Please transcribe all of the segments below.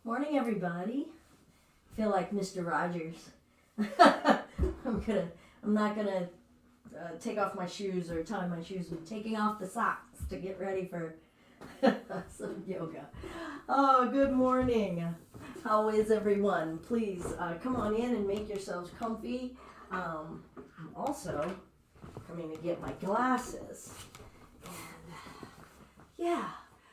Morning, everybody. Feel like Mr. Rogers. I'm not gonna take off my shoes or tie my shoes. I'm taking off the socks to get ready for some yoga. Oh, good morning. How is everyone? Please come on in and make yourselves comfy. I'm also coming to get my glasses. And yeah.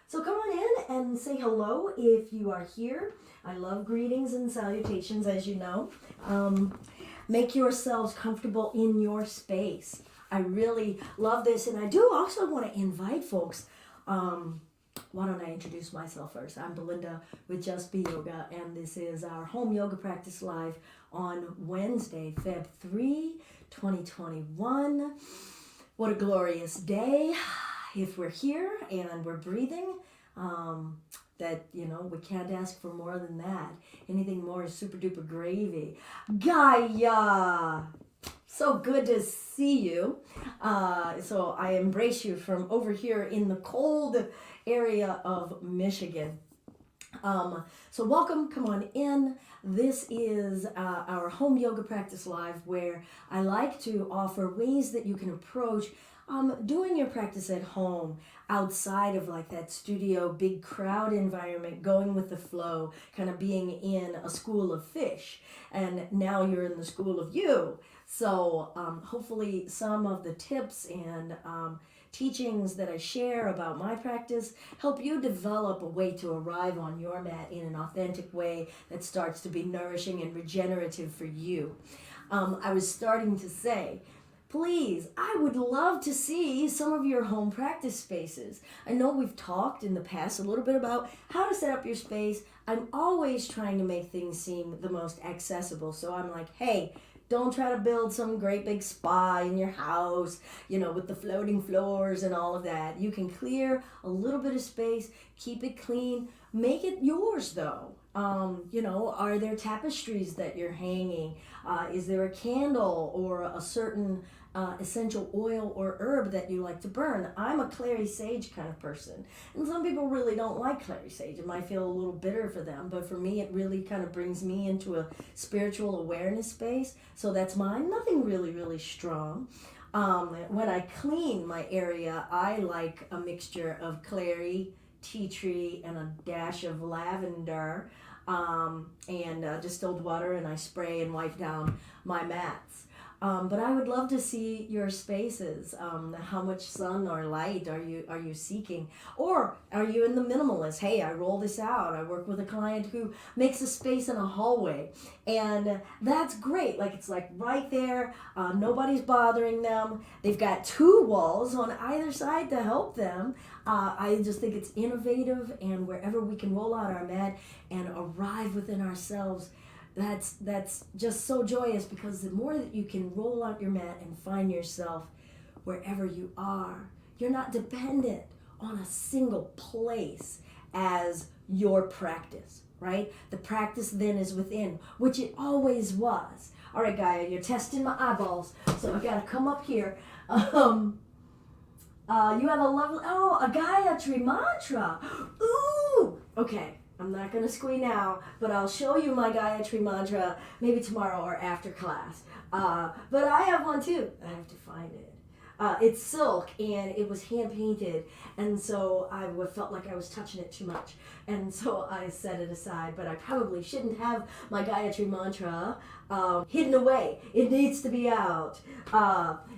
So come on in and say hello if you are here. I love greetings and salutations, as you know. Make yourselves comfortable in your space. I really love this, and I do also want to invite folks. Why don't I introduce myself first? I'm Belinda with Just Be Yoga, and this is our home yoga practice live on Wednesday, Feb 3, 2021. What a glorious day. If we're here and we're breathing, we can't ask for more than that. Anything more is super duper gravy. Gaia! So good to see you. So I embrace you from over here in the cold area of Michigan. So welcome, come on in. This is our home yoga practice live, where I like to offer ways that you can approach doing your practice at home, outside of like that studio, big crowd environment, going with the flow, kind of being in a school of fish. And now you're in the school of you. So hopefully some of the tips and teachings that I share about my practice help you develop a way to arrive on your mat in an authentic way that starts to be nourishing and regenerative for you. I was starting to say, please, I would love to see some of your home practice spaces. I know we've talked in the past a little bit about how to set up your space. I'm always trying to make things seem the most accessible. So I'm like, hey, don't try to build some great big spa in your house, with the floating floors and all of that. You can clear a little bit of space, keep it clean, make it yours though. Are there tapestries that you're hanging? Is there a candle or a certain essential oil or herb that you like to burn? I'm a clary sage kind of person, and some people really don't like clary sage. It might feel a little bitter for them, but for me it really kind of brings me into a spiritual awareness space. So that's mine. Nothing really strong. When I clean my area, I like a mixture of clary, tea tree, and a dash of lavender, and distilled water, and I spray and wipe down my mats. But I would love to see your spaces. How much sun or light are you seeking? Or are you in the minimalist? Hey, I roll this out. I work with a client who makes a space in a hallway, and that's great. Like, it's like right there. Nobody's bothering them. They've got two walls on either side to help them. I just think it's innovative, and wherever we can roll out our mat and arrive within ourselves, that's just so joyous, because the more that you can roll out your mat and find yourself wherever you are, you're not dependent on a single place as your practice, right? The practice then is within, which it always was. All right, Gaia, you're testing my eyeballs, so I gotta come up here. You have a Gayatri mantra. Ooh, okay. I'm not going to squee now, but I'll show you my Gayatri mantra maybe tomorrow or after class. But I have one too. I have to find it. It's silk, and it was hand painted, and so I felt like I was touching it too much, and so I set it aside. But I probably shouldn't have my Gayatri mantra hidden away. It needs to be out.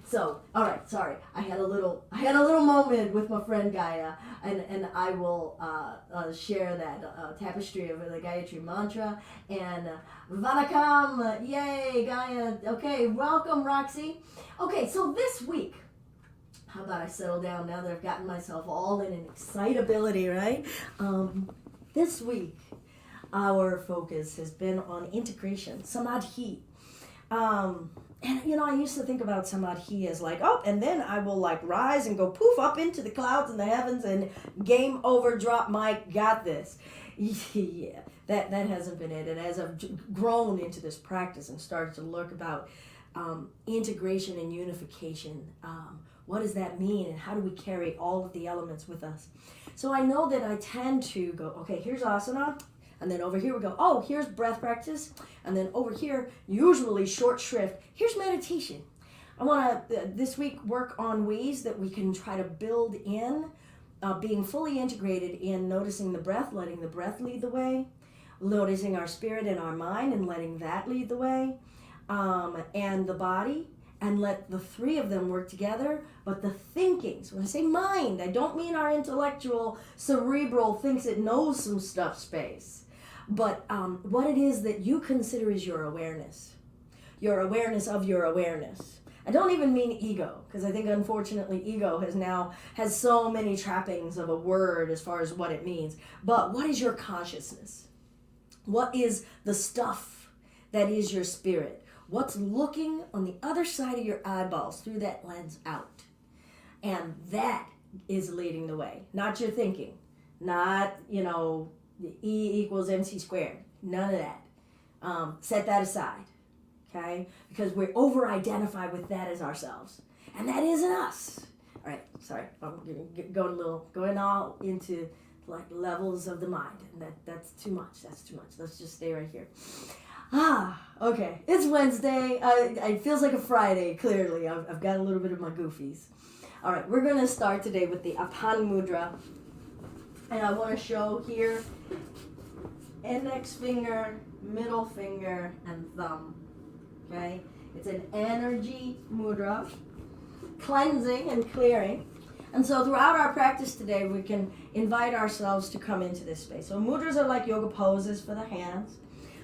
So all right, sorry. I had a little moment with my friend Gaia, and I will share that tapestry of the Gayatri mantra. And Vanakam, yay, Gaia. Okay, welcome, Roxy. Okay, so this week, how about I settle down now that I've gotten myself all in an excitability, right? This week, our focus has been on integration, samadhi. And I used to think about samadhi as like, oh, and then I will like rise and go poof up into the clouds and the heavens and game over, drop mic, got this. Yeah, that hasn't been it. And as I've grown into this practice and started to look about integration and unification, what does that mean, and how do we carry all of the elements with us? So I know that I tend to go, okay, here's asana, And then over here we go, oh, here's breath practice. And then over here, usually short shrift, here's meditation. I want to, this week, work on ways that we can try to build in being fully integrated in noticing the breath, letting the breath lead the way, noticing our spirit and our mind and letting that lead the way, and the body, and let the three of them work together. But the thinkings, when I say mind, I don't mean our intellectual, cerebral thinks it knows some stuff space, but what it is that you consider is your awareness of your awareness. I don't even mean ego, because I think unfortunately ego has so many trappings of a word as far as what it means. But what is your consciousness? What is the stuff that is your spirit? What's looking on the other side of your eyeballs through that lens out? And that is leading the way, not your thinking, not, the E equals MC squared, none of that. Set that aside. Okay? Because we over-identify with that as ourselves. And that isn't us. All right, sorry. I'm going all into like levels of the mind. And that's too much. That's too much. Let's just stay right here. Okay. It's Wednesday. It feels like a Friday, clearly. I've got a little bit of my goofies. All right, we're going to start today with the Apan Mudra. And I want to show here index finger, middle finger, and thumb. Okay, it's an energy mudra, cleansing and clearing. And so throughout our practice today, we can invite ourselves to come into this space. So mudras are like yoga poses for the hands.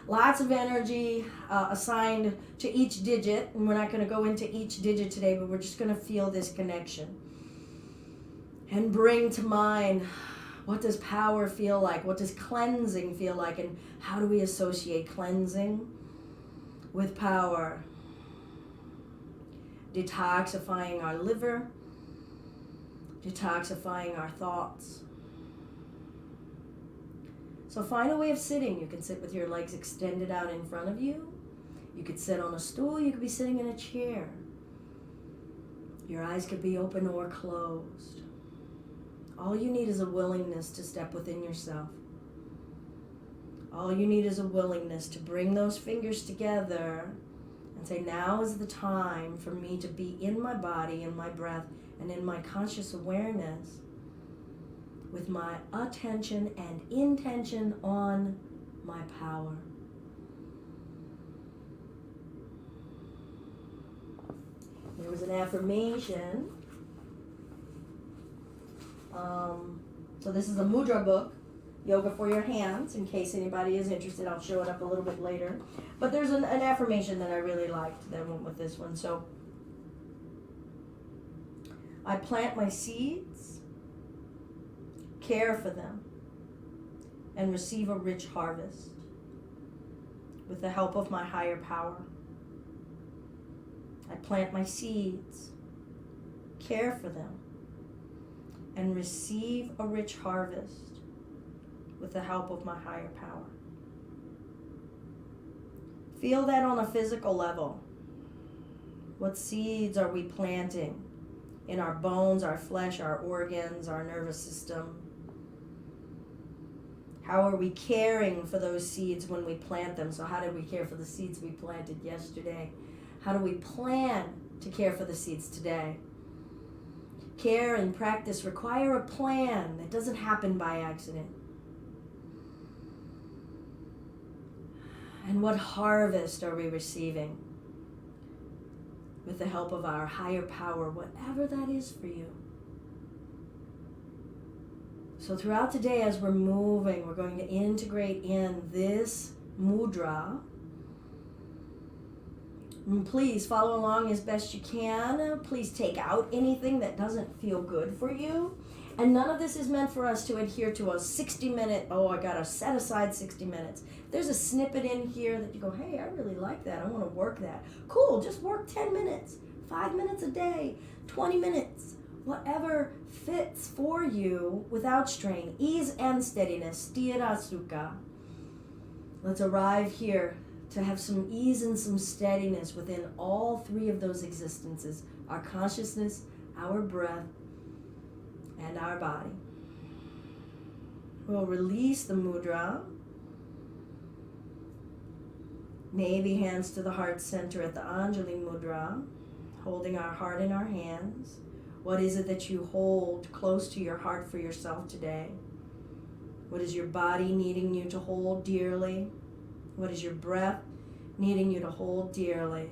Lots of energy assigned to each digit. And we're not going to go into each digit today, but we're just going to feel this connection. And bring to mind, what does power feel like? What does cleansing feel like? And how do we associate cleansing with power? Detoxifying our liver, detoxifying our thoughts. So find a way of sitting. You can sit with your legs extended out in front of you. You could sit on a stool. You could be sitting in a chair. Your eyes could be open or closed. All you need is a willingness to step within yourself. All you need is a willingness to bring those fingers together and say, now is the time for me to be in my body, in my breath, and in my conscious awareness with my attention and intention on my power. There was an affirmation. So this is a mudra book. Yoga for your hands, in case anybody is interested. I'll show it up a little bit later. But there's an affirmation that I really liked that went with this one. So, I plant my seeds, care for them, and receive a rich harvest with the help of my higher power. I plant my seeds, care for them, and receive a rich harvest with the help of my higher power. Feel that on a physical level. What seeds are we planting in our bones, our flesh, our organs, our nervous system? How are we caring for those seeds when we plant them? So how did we care for the seeds we planted yesterday? How do we plan to care for the seeds today? Care and practice require a plan that doesn't happen by accident. And what harvest are we receiving with the help of our higher power, whatever that is for you? So throughout today, as we're moving, we're going to integrate in this mudra. And please follow along as best you can. Please take out anything that doesn't feel good for you. And none of this is meant for us to adhere to a 60-minute, I got to set aside 60 minutes. If there's a snippet in here that you go, hey, I really like that. I want to work that. Cool, just work 10 minutes, 5 minutes a day, 20 minutes. Whatever fits for you without strain. Ease and steadiness. Sthira sukha. Let's arrive here to have some ease and some steadiness within all three of those existences. Our consciousness, our breath, and our body. We'll release the mudra Maybe hands to the heart center at the Anjali Mudra, holding our heart in our hands. What is it that you hold close to your heart for yourself today? What is your body needing you to hold dearly? What is your breath needing you to hold dearly?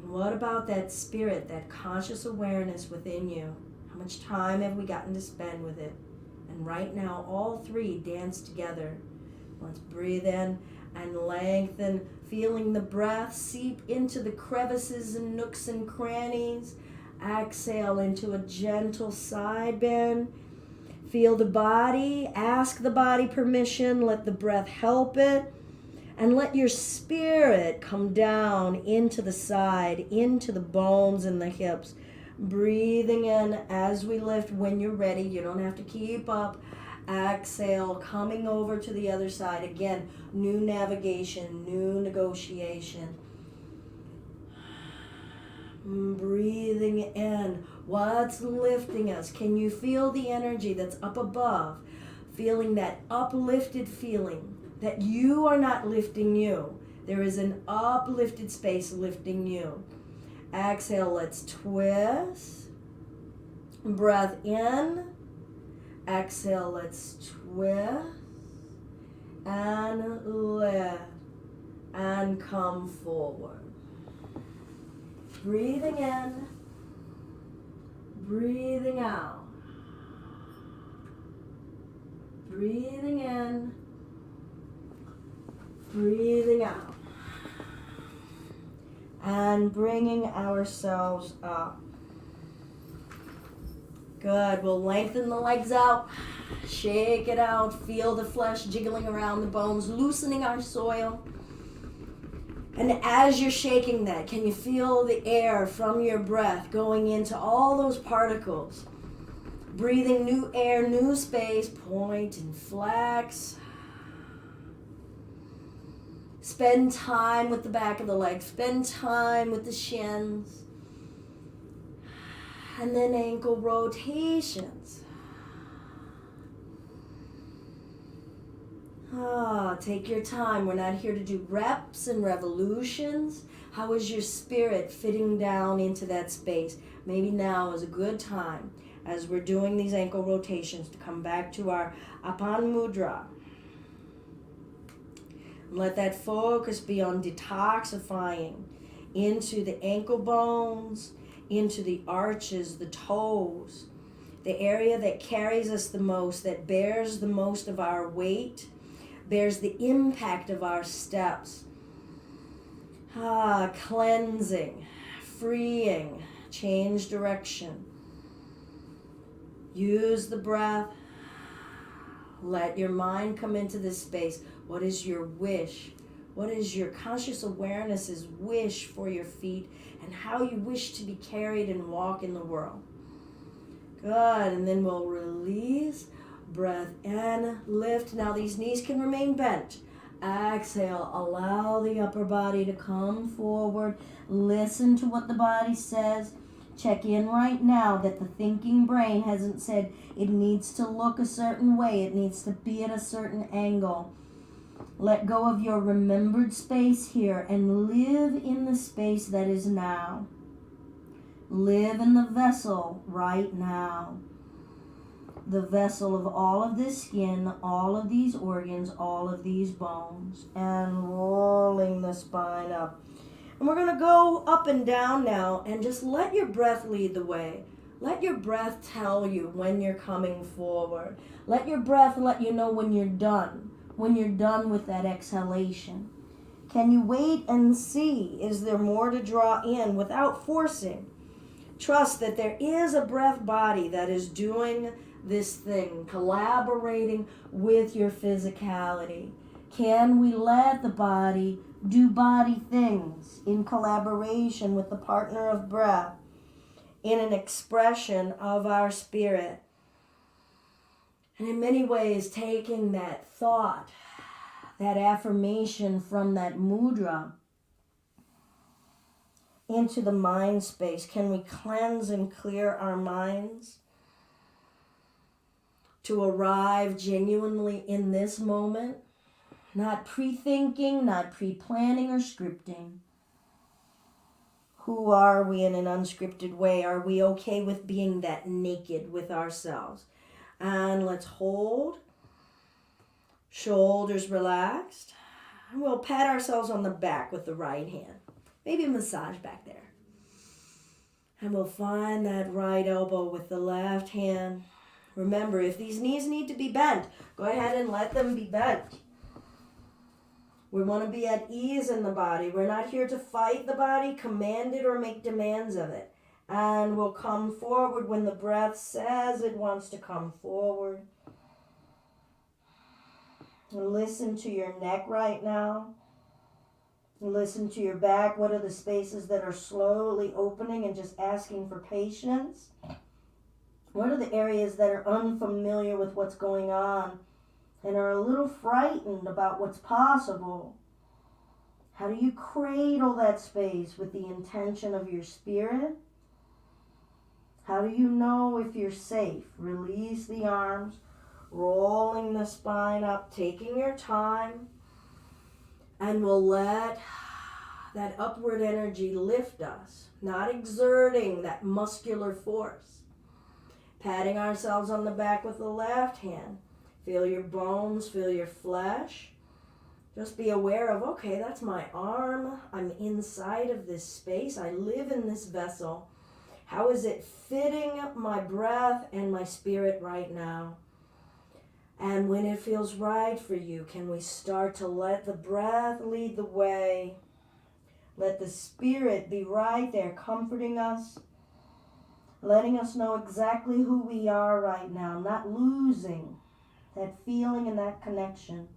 And what about that spirit, that conscious awareness within you? How much time have we gotten to spend with it? And right now, all three dance together. Let's breathe in and lengthen, feeling the breath seep into the crevices and nooks and crannies. Exhale into a gentle side bend. Feel the body, ask the body permission, let the breath help it, and let your spirit come down into the side, into the bones and the hips. Breathing in as we lift. When you're ready, you don't have to keep up. Exhale, coming over to the other side. Again, new navigation, new negotiation. Breathing in. What's lifting us? Can you feel the energy that's up above? Feeling that uplifted feeling that you are not lifting you. There is an uplifted space lifting you. Exhale, let's twist. Breath in. Exhale, let's twist. And lift. And come forward. Breathing in, breathing out. Breathing in, breathing out. And bringing ourselves up. Good. We'll lengthen the legs out. Shake it out. Feel the flesh jiggling around the bones, loosening our soil. And as you're shaking that, can you feel the air from your breath going into all those particles? Breathing new air, new space, point and flex. Spend time with the back of the legs. Spend time with the shins. And then ankle rotations. Take your time. We're not here to do reps and revolutions. How is your spirit fitting down into that space? Maybe now is a good time, as we're doing these ankle rotations, to come back to our Apan Mudra. And let that focus be on detoxifying into the ankle bones, into the arches, the toes, the area that carries us the most, that bears the most of our weight, bears the impact of our steps. Cleansing, freeing, change direction. Use the breath. Let your mind come into this space. What is your wish? What is your conscious awareness's wish for your feet and how you wish to be carried and walk in the world? Good. And then we'll release. Breath in, lift. Now these knees can remain bent. Exhale, allow the upper body to come forward. Listen to what the body says. Check in right now that the thinking brain hasn't said it needs to look a certain way. It needs to be at a certain angle. Let go of your remembered space here and live in the space that is now. Live in the vessel right now. The vessel of all of this skin, all of these organs, all of these bones, and rolling the spine up. And we're going to go up and down now, and just let your breath lead the way. Let your breath tell you when you're coming forward. Let your breath let you know when you're done with that exhalation. Can you wait and see? Is there more to draw in without forcing? Trust that there is a breath body that is doing this thing, collaborating with your physicality. Can we let the body do body things in collaboration with the partner of breath, in an expression of our spirit? And in many ways, taking that thought, that affirmation from that mudra into the mind space. Can we cleanse and clear our minds to arrive genuinely in this moment, Not pre-thinking, not pre-planning or scripting. Who are we in an unscripted way? Are we okay with being that naked with ourselves? And let's hold. Shoulders relaxed. And we'll pat ourselves on the back with the right hand. Maybe a massage back there. And we'll find that right elbow with the left hand. Remember, if these knees need to be bent, go ahead and let them be bent. We want to be at ease in the body. We're not here to fight the body, command it, or make demands of it. And we'll come forward when the breath says it wants to come forward. Listen to your neck right now. Listen to your back. What are the spaces that are slowly opening and just asking for patience? What are the areas that are unfamiliar with what's going on and are a little frightened about what's possible? How do you cradle that space with the intention of your spirit? How do you know if you're safe? Release the arms, rolling the spine up, taking your time, and we'll let that upward energy lift us, not exerting that muscular force. Patting ourselves on the back with the left hand. Feel your bones, feel your flesh. Just be aware of, okay, that's my arm. I'm inside of this space. I live in this vessel. How is it fitting my breath and my spirit right now? And when it feels right for you, can we start to let the breath lead the way? Let the spirit be right there, comforting us, letting us know exactly who we are right now, not losing that feeling and that connection.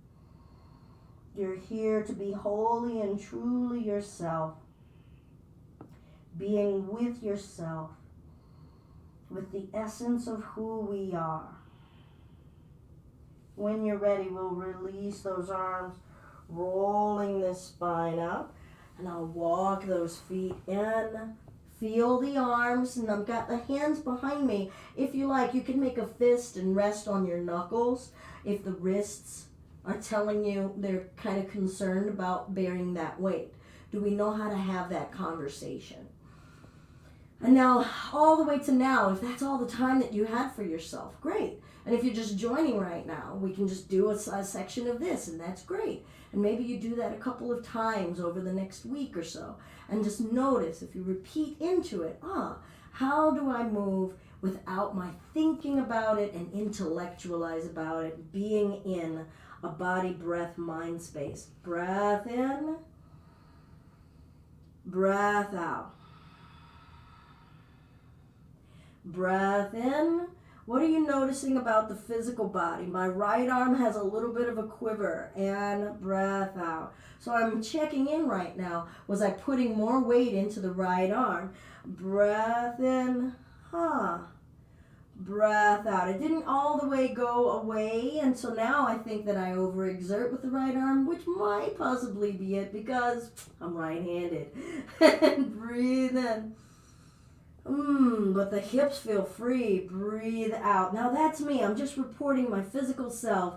You're here to be wholly and truly yourself, being with yourself, with the essence of who we are. When you're ready, we'll release those arms, rolling the spine up, and I'll walk those feet in. Feel the arms, and I've got the hands behind me. If you like, you can make a fist and rest on your knuckles if the wrists are telling you they're kind of concerned about bearing that weight. Do we know how to have that conversation? And now, all the way to now, if that's all the time that you had for yourself, great. And if you're just joining right now, we can just do a section of this, and that's great. And maybe you do that a couple of times over the next week or so. And just notice, if you repeat into it, how do I move without my thinking about it and intellectualize about it, being in a body, breath, mind space. Breath in, breath out. Breath in. What are you noticing about the physical body? My right arm has a little bit of a quiver, and breath out. So I'm checking in right now. Was I putting more weight into the right arm? Breath in, breath out. It didn't all the way go away, and so now I think that I overexert with the right arm, which might possibly be it because I'm right-handed. And breathe in. But the hips feel free. Breathe out. Now that's me. I'm just reporting my physical self.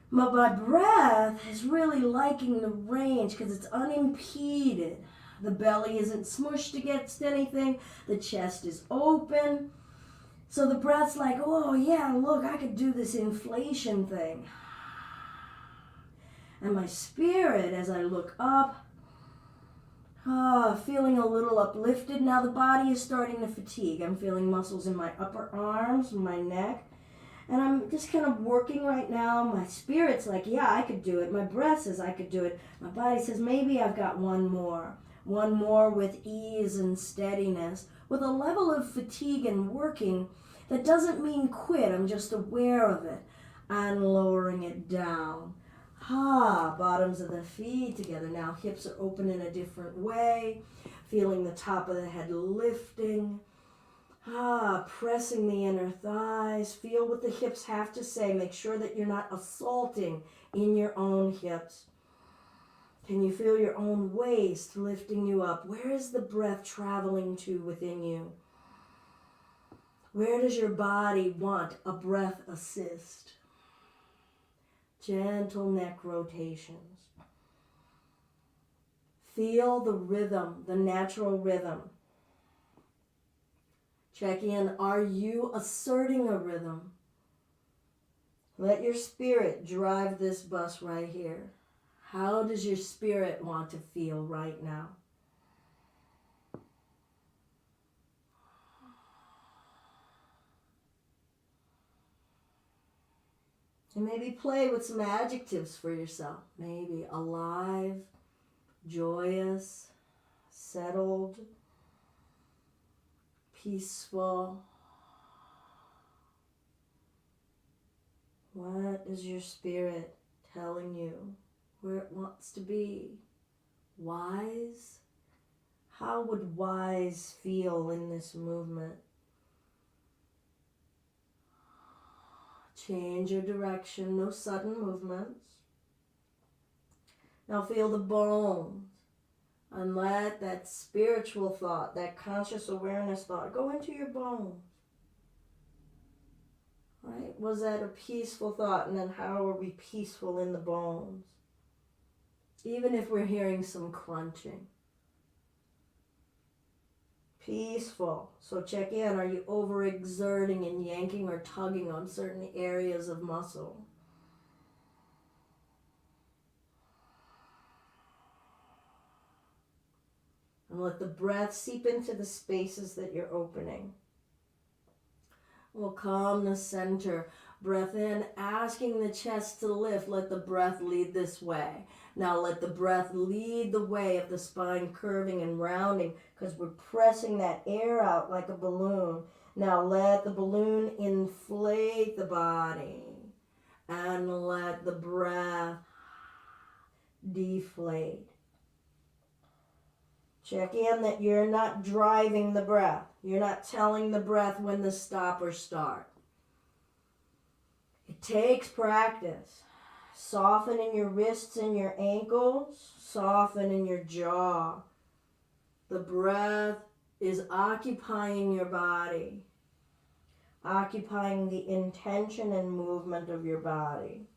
My breath is really liking the range because it's unimpeded. The belly isn't smushed against anything. The chest is open. So the breath's like, oh yeah, look, I could do this inflation thing. And my spirit, as I look up, feeling a little uplifted. Now the body is starting to fatigue. I'm feeling muscles in my upper arms, my neck. And I'm just kind of working right now. My spirit's like, yeah, I could do it. My breath says I could do it. My body says, maybe I've got one more. One more with ease and steadiness. With a level of fatigue and working that doesn't mean quit. I'm just aware of it. And lowering it down. Bottoms of the feet together. Now hips are open in a different way. Feeling the top of the head lifting. Pressing the inner thighs. Feel what the hips have to say. Make sure that you're not assaulting in your own hips. Can you feel your own waist lifting you up? Where is the breath traveling to within you? Where does your body want a breath assist? Gentle neck rotations. Feel the rhythm, the natural rhythm. Check in. Are you asserting a rhythm? Let your spirit drive this bus right here. How does your spirit want to feel right now? And maybe play with some adjectives for yourself. Maybe alive, joyous, settled, peaceful. What is your spirit telling you where it wants to be? Wise? How would wise feel in this movement? Change your direction, no sudden movements. Now feel the bones and let that spiritual thought, that conscious awareness thought go into your bones. Right? Was that a peaceful thought? And then how are we peaceful in the bones? Even if we're hearing some crunching. Peaceful. So check in. Are you overexerting and yanking or tugging on certain areas of muscle? And let the breath seep into the spaces that you're opening. We'll calm the center. Breath in, asking the chest to lift. Let the breath lead this way. Now let the breath lead the way of the spine curving and rounding, because we're pressing that air out like a balloon. Now let the balloon inflate the body. And let the breath deflate. Check in that you're not driving the breath. You're not telling the breath when to stop or start. It takes practice. Soften in your wrists and your ankles. Soften in your jaw. The breath is occupying your body. Occupying the intention and movement of your body.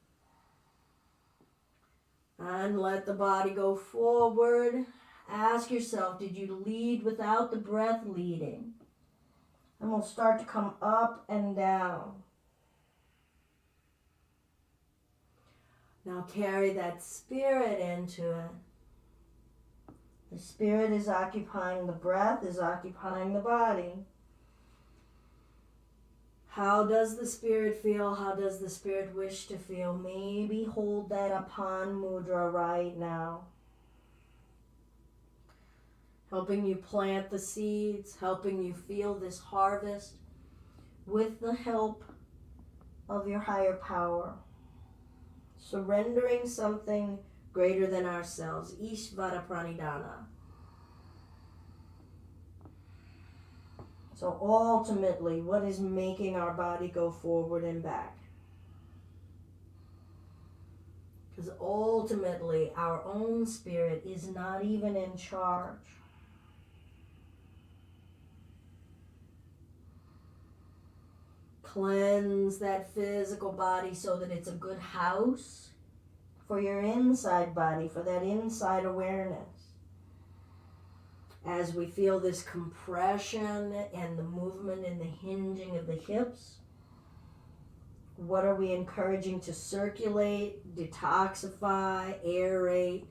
And let the body go forward. Ask yourself, did you lead without the breath leading? And we'll start to come up and down. Now carry that spirit into it. The spirit is occupying the breath, is occupying the body. How does the spirit feel? How does the spirit wish to feel? Maybe hold that Apan Mudra right now. Helping you plant the seeds, helping you feel this harvest with the help of your higher power. Surrendering something greater than ourselves. Ishvara Pranidhana. So ultimately, what is making our body go forward and back? Because ultimately, our own spirit is not even in charge. Cleanse that physical body so that it's a good house for your inside body, for that inside awareness. As we feel this compression and the movement and the hinging of the hips, what are we encouraging to circulate, detoxify, aerate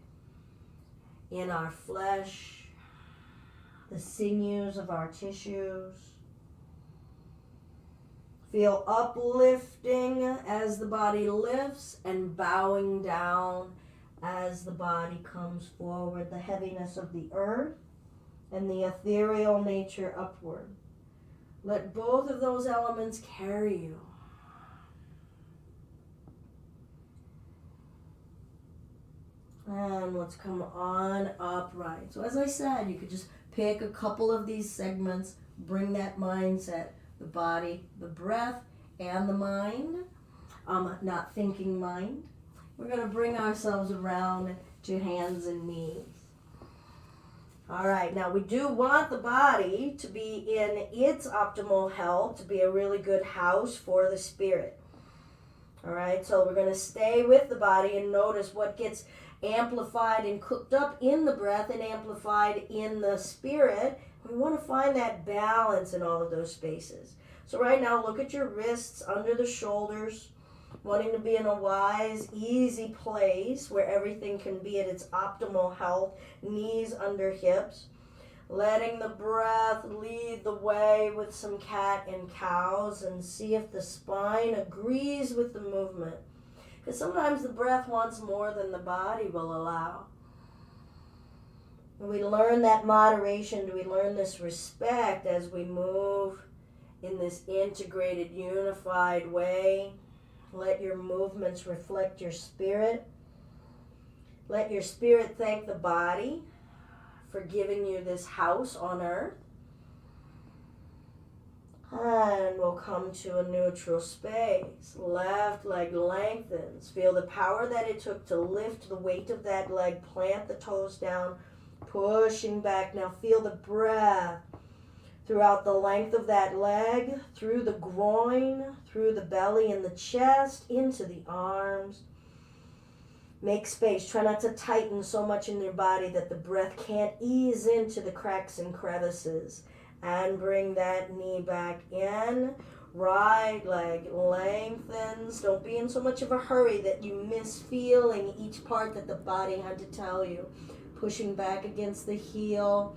in our flesh, the sinews of our tissues? Feel uplifting as the body lifts and bowing down as the body comes forward. The heaviness of the earth and the ethereal nature upward. Let both of those elements carry you. And let's come on upright. So as I said, you could just pick a couple of these segments, bring that mindset. The body, the breath, and the mind. Not thinking mind. We're going to bring ourselves around to hands and knees. All right, now we do want the body to be in its optimal health, to be a really good house for the spirit. All right, so we're going to stay with the body and notice what gets amplified and cooked up in the breath and amplified in the spirit. We want to find that balance in all of those spaces. So right now, look at your wrists under the shoulders, wanting to be in a wise, easy place where everything can be at its optimal health, knees under hips. Letting the breath lead the way with some cat and cows, and see if the spine agrees with the movement. Because sometimes the breath wants more than the body will allow. And we learn that moderation, we learn this respect as we move in this integrated, unified way. Let your movements reflect your spirit. Let your spirit thank the body for giving you this house on earth. And we'll come to a neutral space. Left leg lengthens. Feel the power that it took to lift the weight of that leg. Plant the toes down, pushing back. Now feel the breath throughout the length of that leg, through the groin, through the belly and the chest, into the arms. Make space. Try not to tighten so much in your body that the breath can't ease into the cracks and crevices. And bring that knee back in. Right leg lengthens. Don't be in so much of a hurry that you miss feeling each part that the body had to tell you. Pushing back against the heel.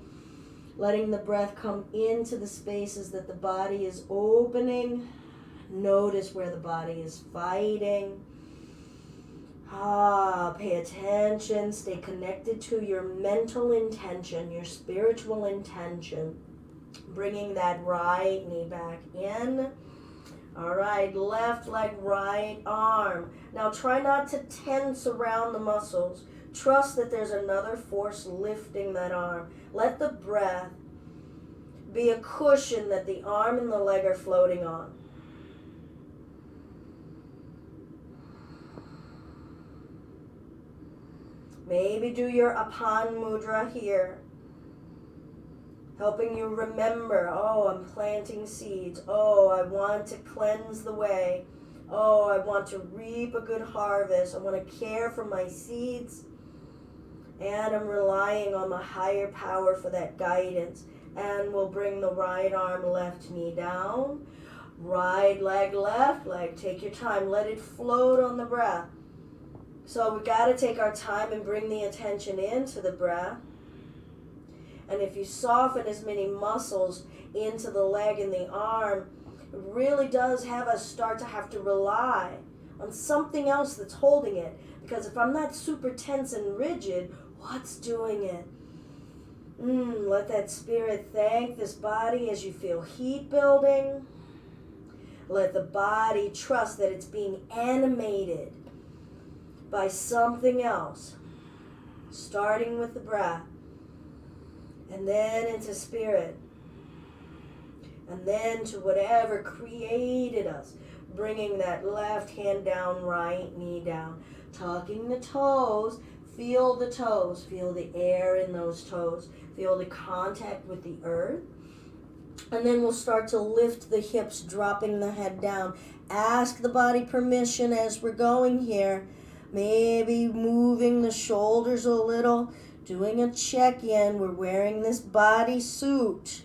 Letting the breath come into the spaces that the body is opening. Notice where the body is fighting. Pay attention, stay connected to your mental intention, your spiritual intention. Bringing that right knee back in. All right, left leg, right arm. Now try not to tense around the muscles. Trust that there's another force lifting that arm. Let the breath be a cushion that the arm and the leg are floating on. Maybe do your Apan Mudra here. Helping you remember, oh, I'm planting seeds. Oh, I want to cleanse the way. Oh, I want to reap a good harvest. I want to care for my seeds. And I'm relying on the higher power for that guidance. And we'll bring the right arm, left knee down. Right leg, left leg. Take your time. Let it float on the breath. So we got to take our time and bring the attention into the breath. And if you soften as many muscles into the leg and the arm, it really does have us start to have to rely on something else that's holding it. Because if I'm not super tense and rigid, what's doing it? Let that spirit thank this body as you feel heat building. Let the body trust that it's being animated by something else, starting with the breath, and then into spirit, and then to whatever created us, bringing that left hand down, right knee down, tucking the toes. Feel the toes, feel the air in those toes, feel the contact with the earth. And then we'll start to lift the hips, dropping the head down. Ask the body permission as we're going here. Maybe moving the shoulders a little, doing a check-in. We're wearing this body suit.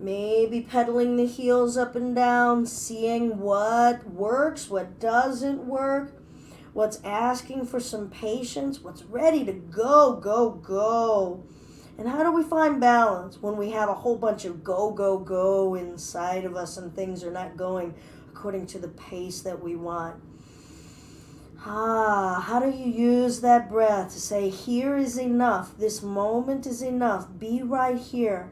Maybe pedaling the heels up and down, seeing what works, what doesn't work, what's asking for some patience, what's ready to go, go, go. And how do we find balance when we have a whole bunch of go, go, go inside of us and things are not going according to the pace that we want? How do you use that breath to say, here is enough, this moment is enough, be right here.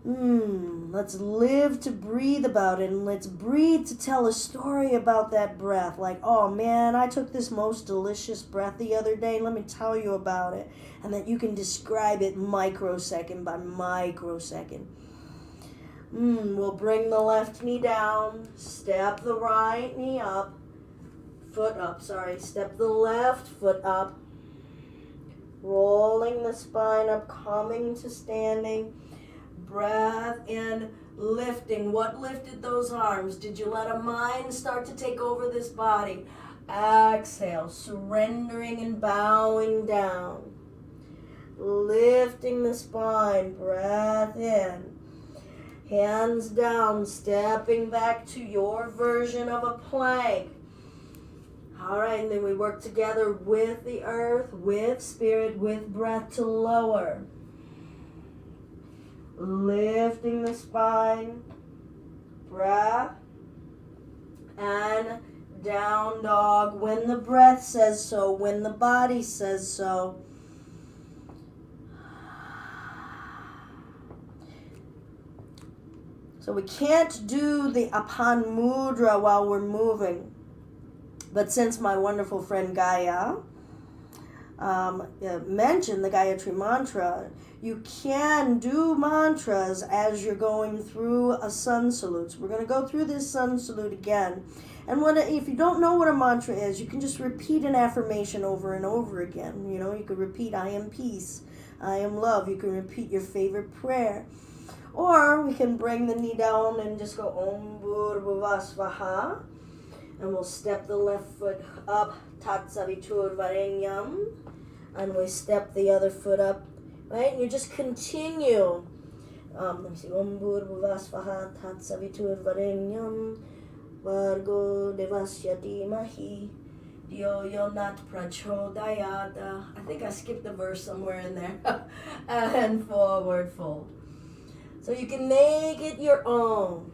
Let's live to breathe about it, and let's breathe to tell a story about that breath. Like, oh man, I took this most delicious breath the other day, let me tell you about it. And that you can describe it microsecond by microsecond. We'll bring the left knee down, step the right knee up, step the left foot up, rolling the spine up, coming to standing. Breath in, Lifting. What lifted those arms? Did you let a mind start to take over this body? Exhale, surrendering and bowing down. Lifting the spine, breath in. Hands down, stepping back to your version of a plank. All right, and then we work together with the earth, with spirit, with breath to lower. Lifting the spine, breath, and down dog when the breath says so, when the body says so. So we can't do the Apan Mudra while we're moving. But since my wonderful friend Gaia mentioned the Gayatri Mantra, you can do mantras as you're going through a sun salute. So we're going to go through this sun salute again. And if you don't know what a mantra is, you can just repeat an affirmation over and over again. You know, you could repeat, I am peace, I am love. You can repeat your favorite prayer. Or we can bring the knee down and just go Om Bhurvuvah Svaha. And we'll step the left foot up, Tat Savitur Varenyam. And we step the other foot up, right? And you just continue. Let me see. Om Bhurvuvah Svaha, Tat Savitur Varenyam. Vargo Devasya Dhimahi. Yo Yonat Prachodayata. I think I skipped a verse somewhere in there. And forward fold. So you can make it your own.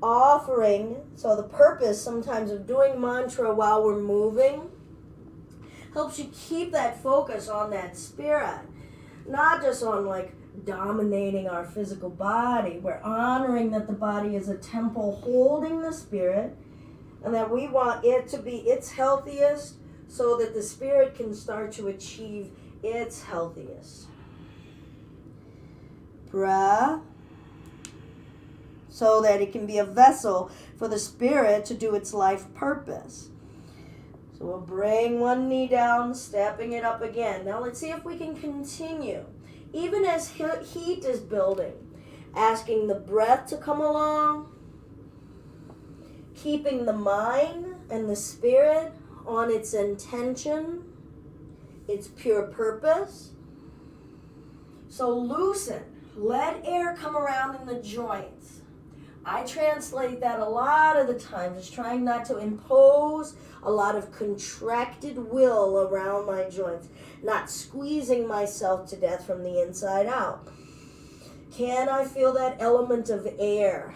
Offering, so the purpose sometimes of doing mantra while we're moving helps you keep that focus on that spirit, not just on like dominating our physical body. We're honoring that the body is a temple holding the spirit, and that we want it to be its healthiest so that the spirit can start to achieve its healthiest. Breath. So that it can be a vessel for the spirit to do its life purpose. So we'll bring one knee down, stepping it up again. Now let's see if we can continue. Even as heat is building, asking the breath to come along, keeping the mind and the spirit on its intention, its pure purpose. So loosen, let air come around in the joints. I translate that a lot of the time, just trying not to impose a lot of contracted will around my joints, not squeezing myself to death from the inside out. Can I feel that element of air?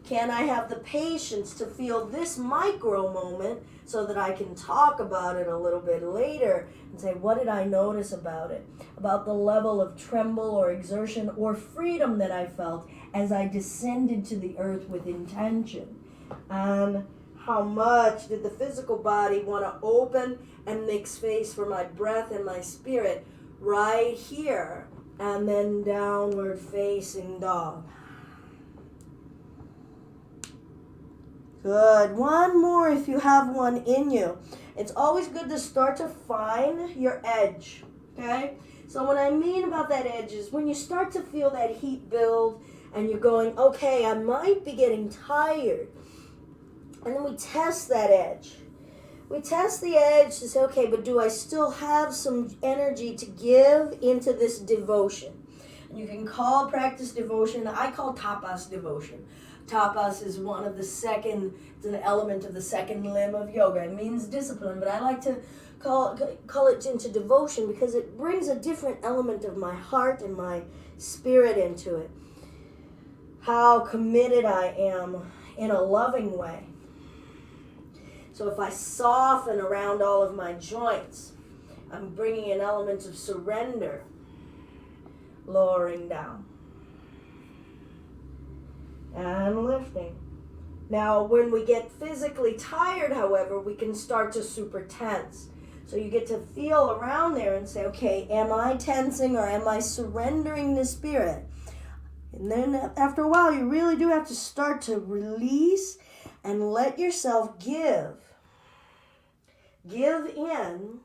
Can I have the patience to feel this micro moment so that I can talk about it a little bit later and say, what did I notice about it? About the level of tremble or exertion or freedom that I felt as I descended to the earth with intention. And how much did the physical body want to open and make space for my breath and my spirit right here, and then downward facing dog. Good. One more if you have one in you. It's always good to start to find your edge, okay? So what I mean about that edge is when you start to feel that heat build and you're going, okay, I might be getting tired. And then we test that edge. We test the edge to say, okay, but do I still have some energy to give into this devotion? And you can practice devotion. I call tapas devotion. Tapas is it's an element of the second limb of yoga. It means discipline, but I like to call it into devotion because it brings a different element of my heart and my spirit into it. How committed I am in a loving way. So if I soften around all of my joints, I'm bringing an element of surrender, lowering down. And lifting. Now, when we get physically tired, however, we can start to super tense. So you get to feel around there and say, okay, am I tensing or am I surrendering the spirit? And then after a while, you really do have to start to release and let yourself give. Give in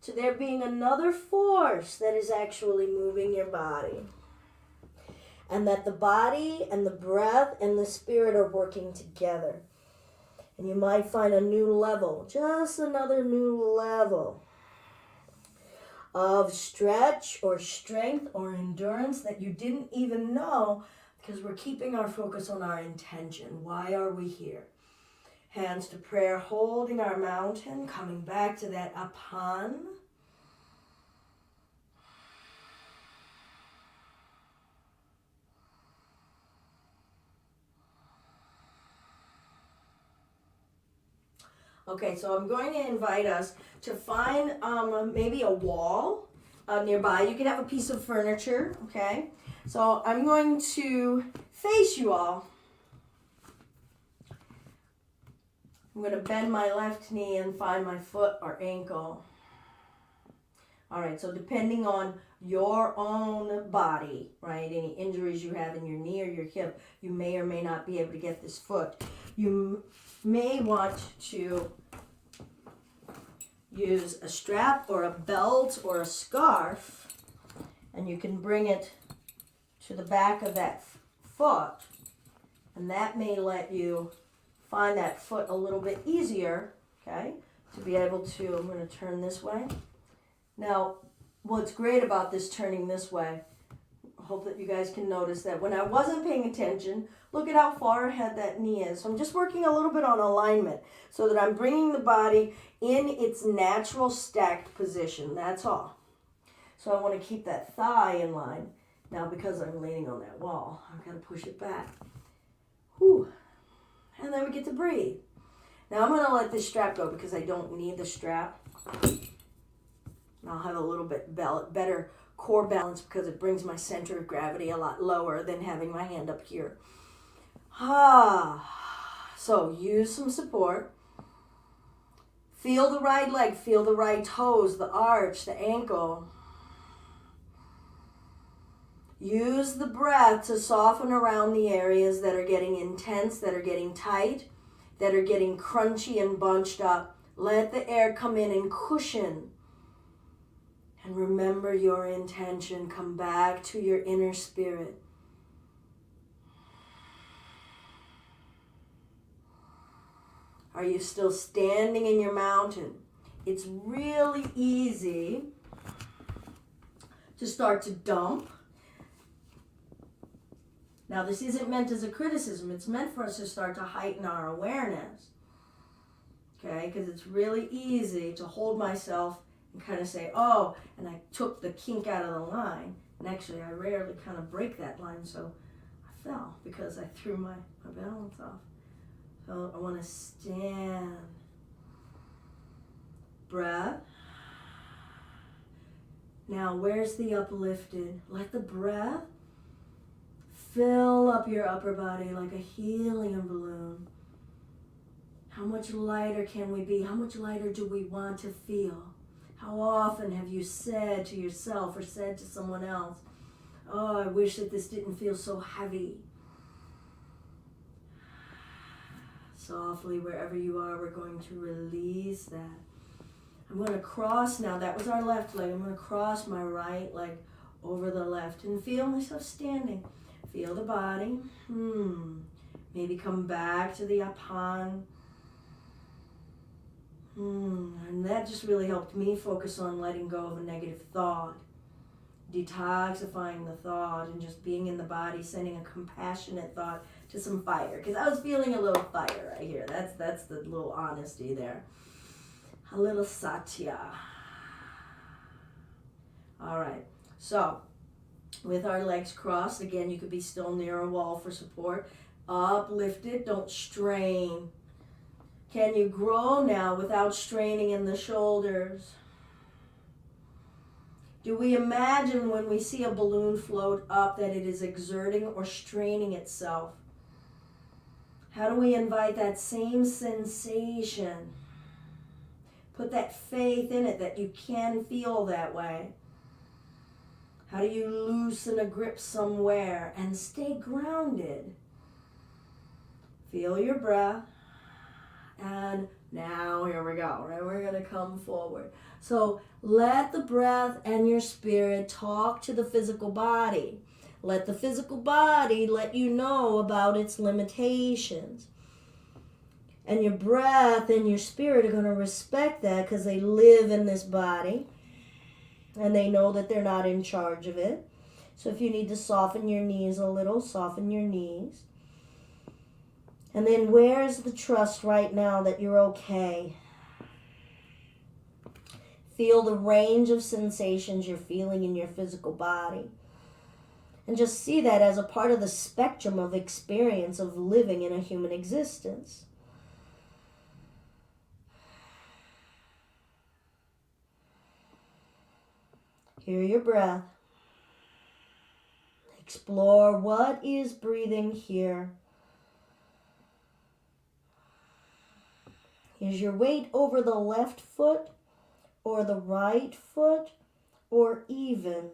to there being another force that is actually moving your body. and that the body and the breath and the spirit are working together. And you might find a new level, just another new level of stretch or strength or endurance that you didn't even know, because we're keeping our focus on our intention. Why are we here? Hands to prayer, holding our mountain, coming back to that Apan. Okay, so I'm going to invite us to find maybe a wall nearby. You can have a piece of furniture, okay? So I'm going to face you all. I'm going to bend my left knee and find my foot or ankle. All right, so depending on your own body, right, any injuries you have in your knee or your hip, you may or may not be able to get this foot. You may want to use a strap or a belt or a scarf, and you can bring it to the back of that foot, and that may let you find that foot a little bit easier, okay, to be able to, I'm going to turn this way. Now, what's great about this turning this way, I hope that you guys can notice that when I wasn't paying attention, look at how far ahead that knee is. So I'm just working a little bit on alignment so that I'm bringing the body in its natural stacked position. That's all. So I want to keep that thigh in line. Now, because I'm leaning on that wall, I've got to push it back. Whew. And then we get to breathe. Now I'm going to let this strap go because I don't need the strap. And I'll have a little bit better core balance because it brings my center of gravity a lot lower than having my hand up here. So use some support. Feel the right leg, feel the right toes, the arch, the ankle. Use the breath to soften around the areas that are getting intense, that are getting tight, that are getting crunchy and bunched up. Let the air come in and cushion. And remember your intention. Come back to your inner spirit. Are you still standing in your mountain? It's really easy to start to dump. Now, this isn't meant as a criticism. It's meant for us to start to heighten our awareness. Okay? Because it's really easy to hold myself and kind of say, oh, and I took the kink out of the line. And actually, I rarely kind of break that line, so I fell because I threw my balance off. So I want to stand. Breath. Now, where's the uplifted? Let the breath fill up your upper body like a helium balloon. How much lighter can we be? How much lighter do we want to feel? How often have you said to yourself or said to someone else, oh, I wish that this didn't feel so heavy. Softly, wherever you are, we're going to release that. I'm going to cross now. That was our left leg. I'm going to cross my right leg over the left and feel myself standing. Feel the body. Maybe come back to the Apan. And that just really helped me focus on letting go of a negative thought. Detoxifying the thought and just being in the body, sending a compassionate thought to some fire. Because I was feeling a little fire right here. That's the little honesty there. A little satya. All right. So, with our legs crossed, again, you could be still near a wall for support. Uplifted, don't strain. Can you grow now without straining in the shoulders? Do we imagine when we see a balloon float up that it is exerting or straining itself? How do we invite that same sensation? Put that faith in it that you can feel that way. How do you loosen a grip somewhere and stay grounded? Feel your breath. And now here we go, right? We're going to come forward. So let the breath and your spirit talk to the physical body. Let the physical body let you know about its limitations. And your breath and your spirit are going to respect that because they live in this body. And they know that they're not in charge of it. So if you need to soften your knees a little, soften your knees. And then where's the trust right now that you're okay? Feel the range of sensations you're feeling in your physical body. And just see that as a part of the spectrum of experience of living in a human existence. Hear your breath. Explore what is breathing here. Is your weight over the left foot or the right foot or even?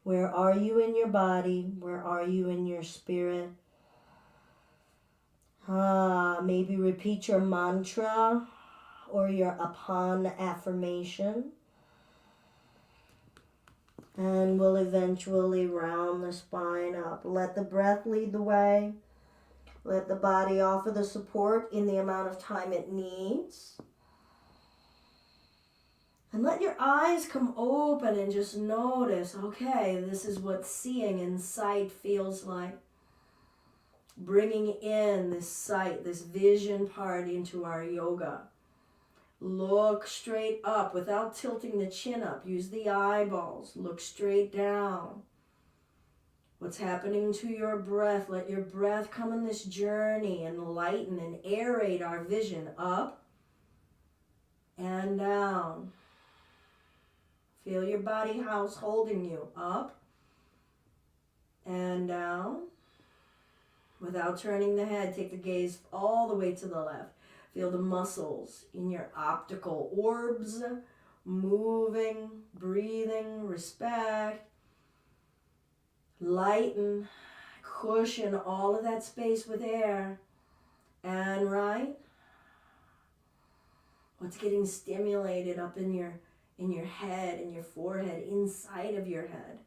Where are you in your body? Where are you in your spirit? Maybe repeat your mantra or your upon affirmation. And we'll eventually round the spine up. Let the breath lead the way. Let the body offer the support in the amount of time it needs. And let your eyes come open and just notice, okay, this is what seeing in sight feels like. Bringing in this sight, this vision part into our yoga. Look straight up without tilting the chin up. Use the eyeballs. Look straight down. What's happening to your breath? Let your breath come in this journey and lighten and aerate our vision up and down. Feel your body house holding you up and down. Without turning the head, take the gaze all the way to the left. Feel the muscles in your optical orbs moving, breathing, respect. Lighten, cushion all of that space with air. And right. What's getting stimulated up in your head, in your forehead, inside of your head?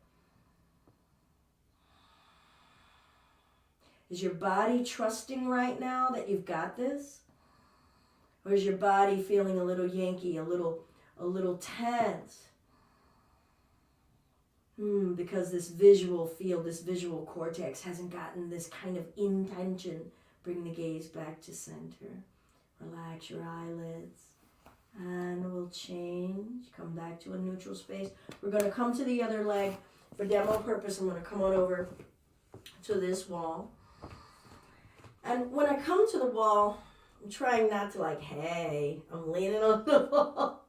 Is your body trusting right now that you've got this? Or is your body feeling a little yanky, a little tense? Because this visual field, this visual cortex hasn't gotten this kind of intention. Bring the gaze back to center. Relax your eyelids. And we'll change. Come back to a neutral space. We're going to come to the other leg. For demo purpose, I'm going to come on over to this wall. And when I come to the wall, I'm trying not to hey, I'm leaning on the wall.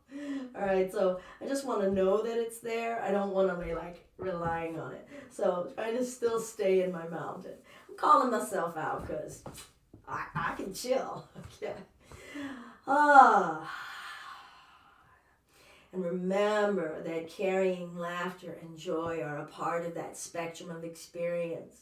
All right, so I just want to know that it's there. I don't want to be relying on it. So I'm trying to still stay in my mountain. I'm calling myself out because I can chill. Okay. And remember that carrying laughter and joy are a part of that spectrum of experience.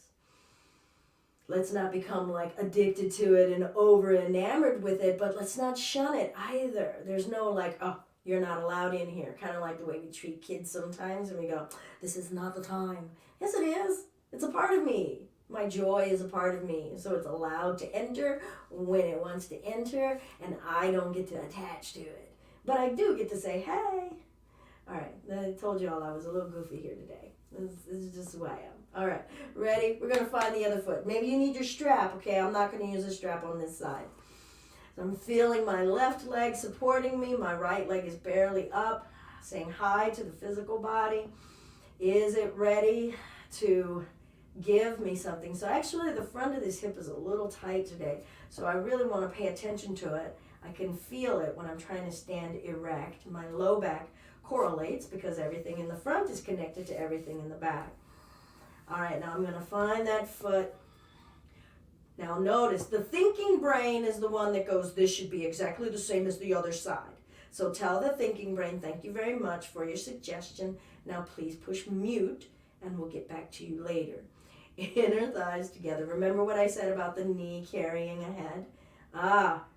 Let's not become addicted to it and over enamored with it, but let's not shun it either. There's no oh, you're not allowed in here. Kind of like the way we treat kids sometimes and we go, this is not the time. Yes, it is. It's a part of me. My joy is a part of me. So it's allowed to enter when it wants to enter and I don't get to attach to it. But I do get to say, hey. All right, I told you all I was a little goofy here today. This is just who I am. All right, ready? We're going to find the other foot. Maybe you need your strap, okay? I'm not going to use a strap on this side. So I'm feeling my left leg supporting me. My right leg is barely up, saying hi to the physical body. Is it ready to give me something? So actually the front of this hip is a little tight today, so I really want to pay attention to it. I can feel it when I'm trying to stand erect. My low back correlates because everything in the front is connected to everything in the back. All right, now I'm going to find that foot. Now notice, the thinking brain is the one that goes, this should be exactly the same as the other side. So tell the thinking brain, thank you very much for your suggestion. Now please push mute, and we'll get back to you later. Inner thighs together. Remember what I said about the knee carrying ahead?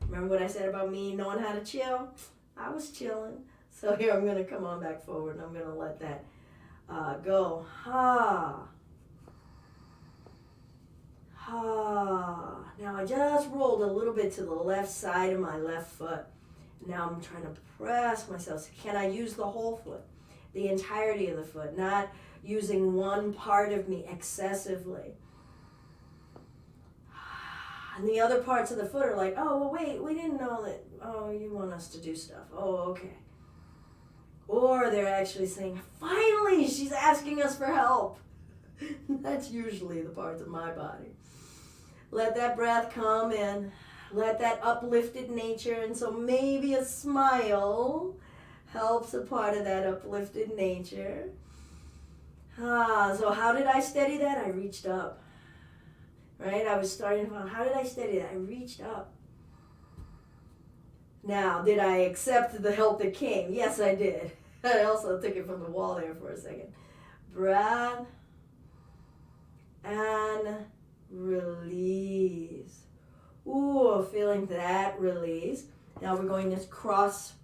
Remember what I said about me knowing how to chill? I was chilling. So here I'm going to come on back forward, and I'm going to let that Go. Ha. Ha. Now I just rolled a little bit to the left side of my left foot. Now I'm trying to press myself. So can I use the whole foot? The entirety of the foot, not using one part of me excessively. And the other parts of the foot are like, oh, well, wait, we didn't know that. Oh, you want us to do stuff. Oh, okay. Or they're actually saying, finally, she's asking us for help. That's usually the parts of my body. Let that breath come in. Let that uplifted nature, and so maybe a smile helps a part of that uplifted nature. So how did I steady that? I reached up. Right? I was starting to find, how did I steady that? I reached up. Now, did I accept the help that came? Yes, I did. I also took it from the wall there for a second. Breath and release. Ooh, feeling that release. Now we're going to cross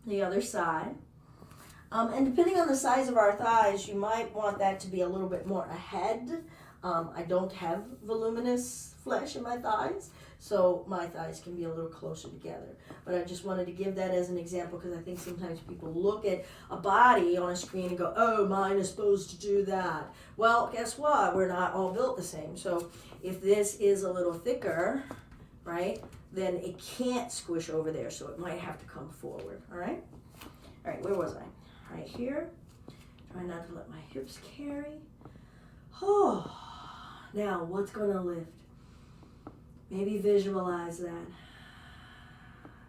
the other side. And depending on the size of our thighs, you might want that to be a little bit more ahead. I don't have voluminous flesh in my thighs, so my thighs can be a little closer together. But I just wanted to give that as an example because I think sometimes people look at a body on a screen and go, oh, mine is supposed to do that. Well, guess what? We're not all built the same. So if this is a little thicker, right, then it can't squish over there, so it might have to come forward, all right? All right, where was I? Right here. Try not to let my hips carry. Oh, now what's going to lift? Maybe visualize that.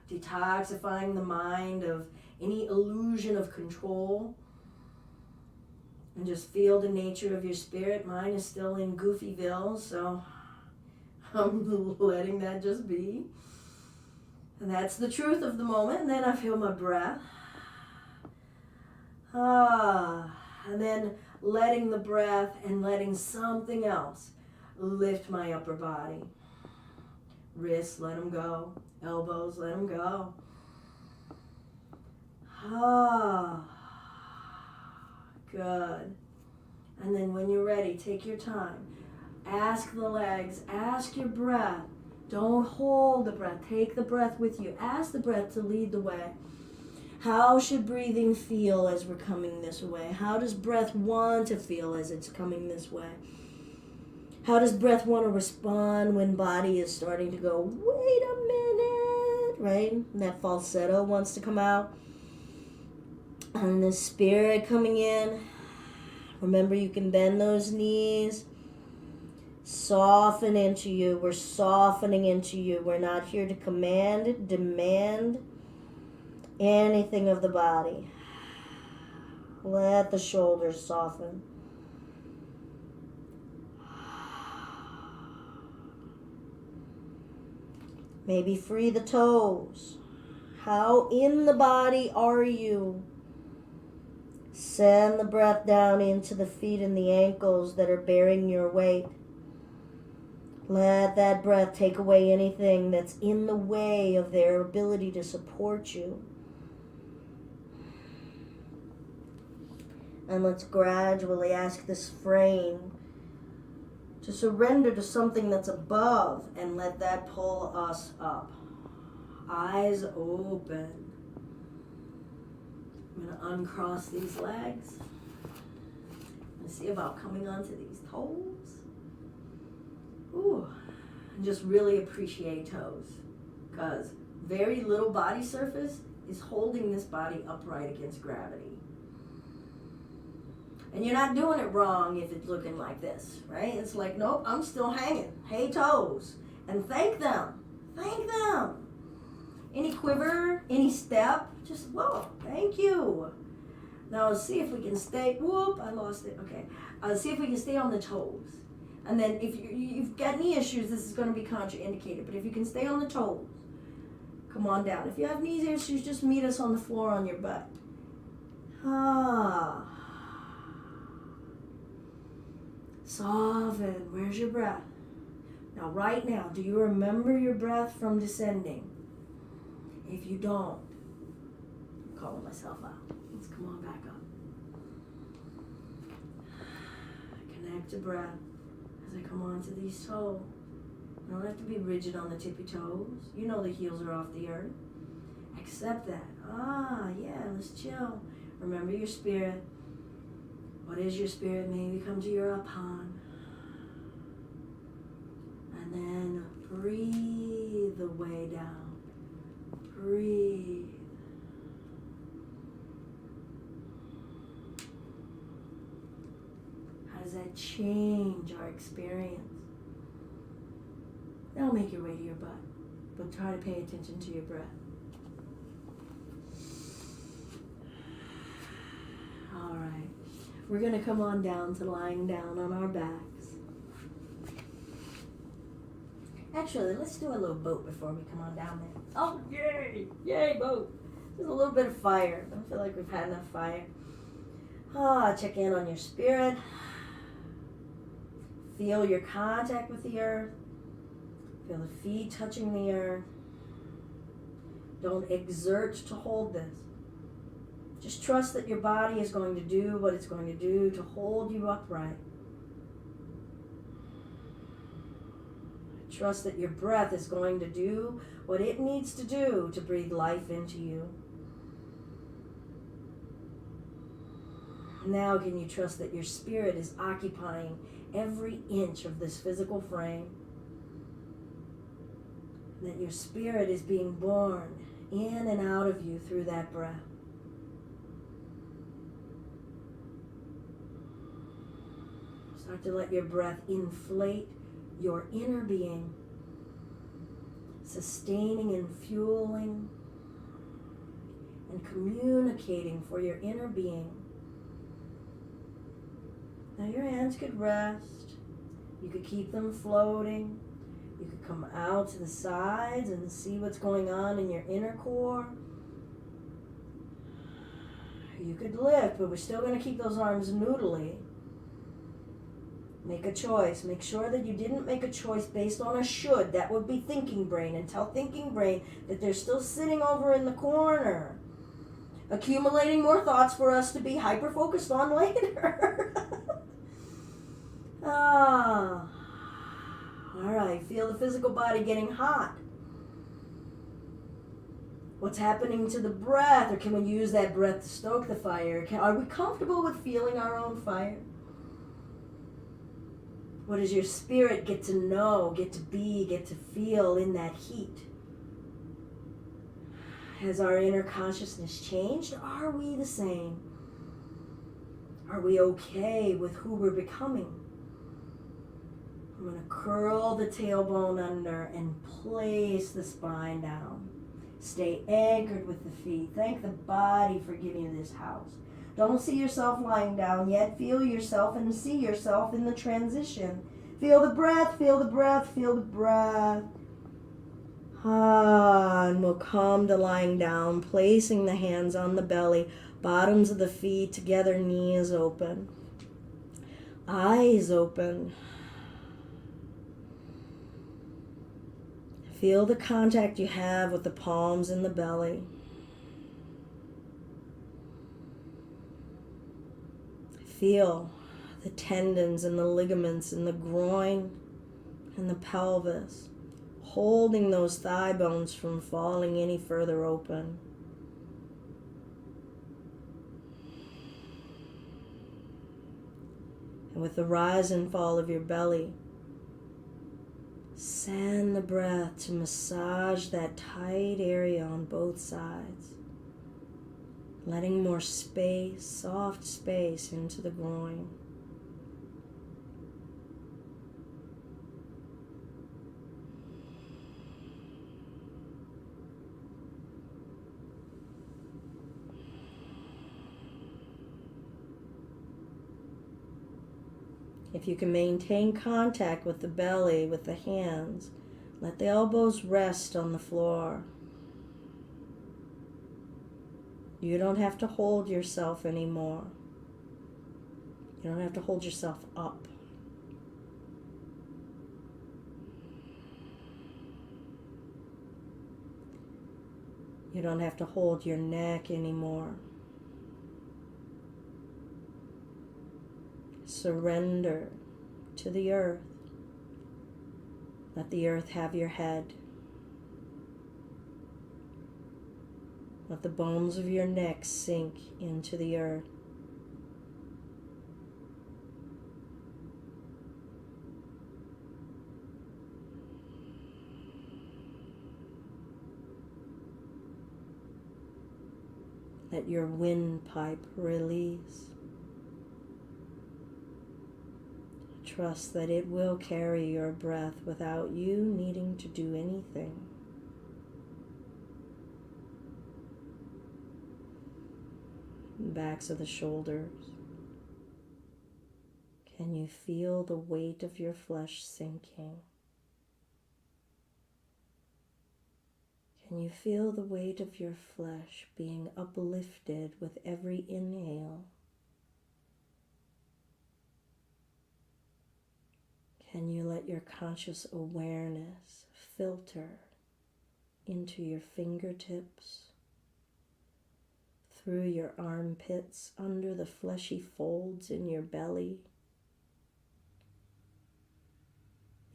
Detoxifying the mind of any illusion of control. And just feel the nature of your spirit. Mine is still in Goofyville, so I'm letting that just be. And that's the truth of the moment. And then I feel my breath. And then letting the breath and letting something else lift my upper body. Wrists, let them go. Elbows, let them go. Good. And then when you're ready, take your time. Ask the legs, ask your breath. Don't hold the breath. Take the breath with you. Ask the breath to lead the way. How should breathing feel as we're coming this way? How does breath want to feel as it's coming this way? How does breath want to respond when body is starting to go, wait a minute, right? And that falsetto wants to come out. And the spirit coming in. Remember, you can bend those knees. Soften into you. We're softening into you. We're not here to command, demand anything of the body. Let the shoulders soften. Maybe free the toes. How in the body are you? Send the breath down into the feet and the ankles that are bearing your weight. Let that breath take away anything that's in the way of their ability to support you. And let's gradually ask this frame to surrender to something that's above and let that pull us up. Eyes open. I'm going to uncross these legs and see about coming onto these toes. Ooh, and just really appreciate toes, because very little body surface is holding this body upright against gravity. And you're not doing it wrong if it's looking like this, right? It's like, nope, I'm still hanging. Hey, toes. And thank them. Thank them. Any quiver, any step, just, whoa, thank you. Now let's see if we can stay, whoop, I lost it, okay. See if we can stay on the toes. And then if you've got knee issues, this is going to be contraindicated. But if you can stay on the toes, come on down. If you have knee issues, just meet us on the floor on your butt. Soften. Where's your breath? Now, right now, do you remember your breath from descending? If you don't, I'm calling myself out. Let's come on back up. Connect to breath as I come onto these toes. You don't have to be rigid on the tippy toes. You know the heels are off the earth. Accept that. Yeah, let's chill. Remember your spirit. What is your spirit? Maybe come to your upon. And then breathe the way down. Breathe. How does that change our experience? That'll make your way to your butt, but try to pay attention to your breath. All right, we're going to come on down to lying down on our backs. Actually, let's do a little boat before we come on down there. Oh, yay! Yay, boat! There's a little bit of fire. I don't feel like we've had enough fire. Check in on your spirit. Feel your contact with the earth. Feel the feet touching the earth. Don't exert to hold this. Just trust that your body is going to do what it's going to do to hold you upright. Trust that your breath is going to do what it needs to do to breathe life into you. Now can you trust that your spirit is occupying every inch of this physical frame? That your spirit is being born in and out of you through that breath. Start to let your breath inflate your inner being, sustaining and fueling and communicating for your inner being. Now your hands could rest. You could keep them floating. You could come out to the sides and see what's going on in your inner core. You could lift, but we're still going to keep those arms noodly. Make a choice. Make sure that you didn't make a choice based on a should. That would be thinking brain. And tell thinking brain that they're still sitting over in the corner, accumulating more thoughts for us to be hyper-focused on later. All right, feel the physical body getting hot. What's happening to the breath? Or can we use that breath to stoke the fire? Are we comfortable with feeling our own fire? What does your spirit get to know, get to be, get to feel in that heat? Has our inner consciousness changed? Or are we the same? Are we okay with who we're becoming? I'm going to curl the tailbone under and place the spine down. Stay anchored with the feet. Thank the body for giving you this house. Don't see yourself lying down yet. Feel yourself and see yourself in the transition. Feel the breath, feel the breath, feel the breath. And we'll come to lying down, placing the hands on the belly, bottoms of the feet together, knees open, eyes open. Feel the contact you have with the palms and the belly. Feel the tendons and the ligaments in the groin and the pelvis, holding those thigh bones from falling any further open. And with the rise and fall of your belly, send the breath to massage that tight area on both sides, letting more space, soft space into the groin. If you can maintain contact with the belly, with the hands, let the elbows rest on the floor. You don't have to hold yourself anymore. You don't have to hold yourself up. You don't have to hold your neck anymore. Surrender to the earth. Let the earth have your head. Let the bones of your neck sink into the earth. Let your windpipe release. Trust that it will carry your breath without you needing to do anything. Backs of the shoulders. Can you feel the weight of your flesh sinking? Can you feel the weight of your flesh being uplifted with every inhale? Can you let your conscious awareness filter into your fingertips, through your armpits, under the fleshy folds in your belly?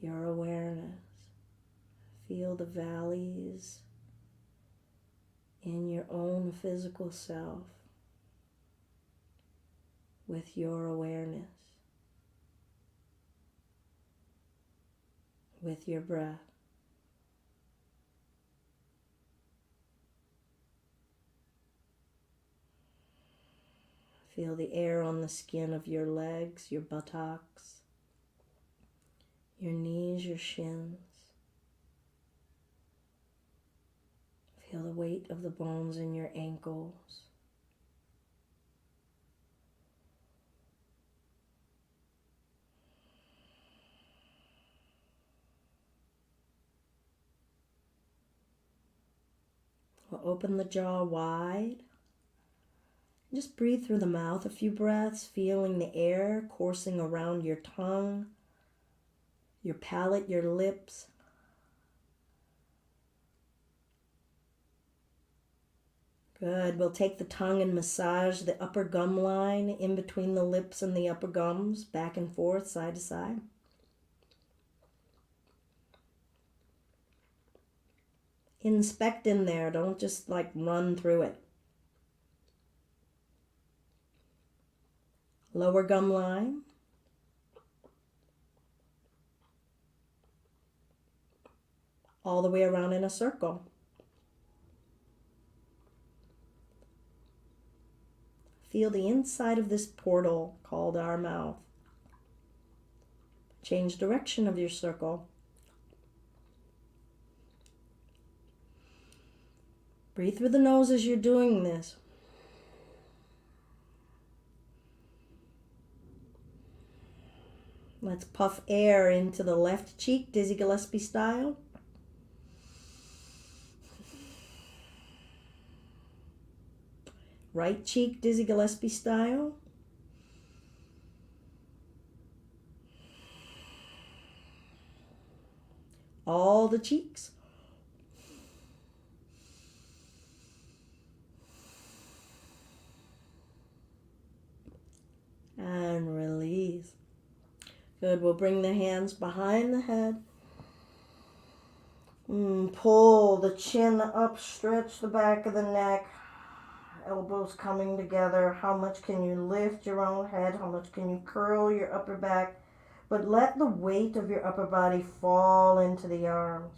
Your awareness. Feel the valleys in your own physical self with your awareness, with your breath. Feel the air on the skin of your legs, your buttocks, your knees, your shins. Feel the weight of the bones in your ankles. We'll open the jaw wide. Just breathe through the mouth a few breaths, feeling the air coursing around your tongue, your palate, your lips. Good. We'll take the tongue and massage the upper gum line in between the lips and the upper gums, back and forth, side to side. Inspect in there. Don't just run through it. Lower gum line. All the way around in a circle. Feel the inside of this portal called our mouth. Change direction of your circle. Breathe through the nose as you're doing this. Let's puff air into the left cheek, Dizzy Gillespie style. Right cheek, Dizzy Gillespie style. All the cheeks. And release. Good. We'll bring the hands behind the head. Pull the chin up, stretch the back of the neck. Elbows coming together. How much can you lift your own head? How much can you curl your upper back? But let the weight of your upper body fall into the arms.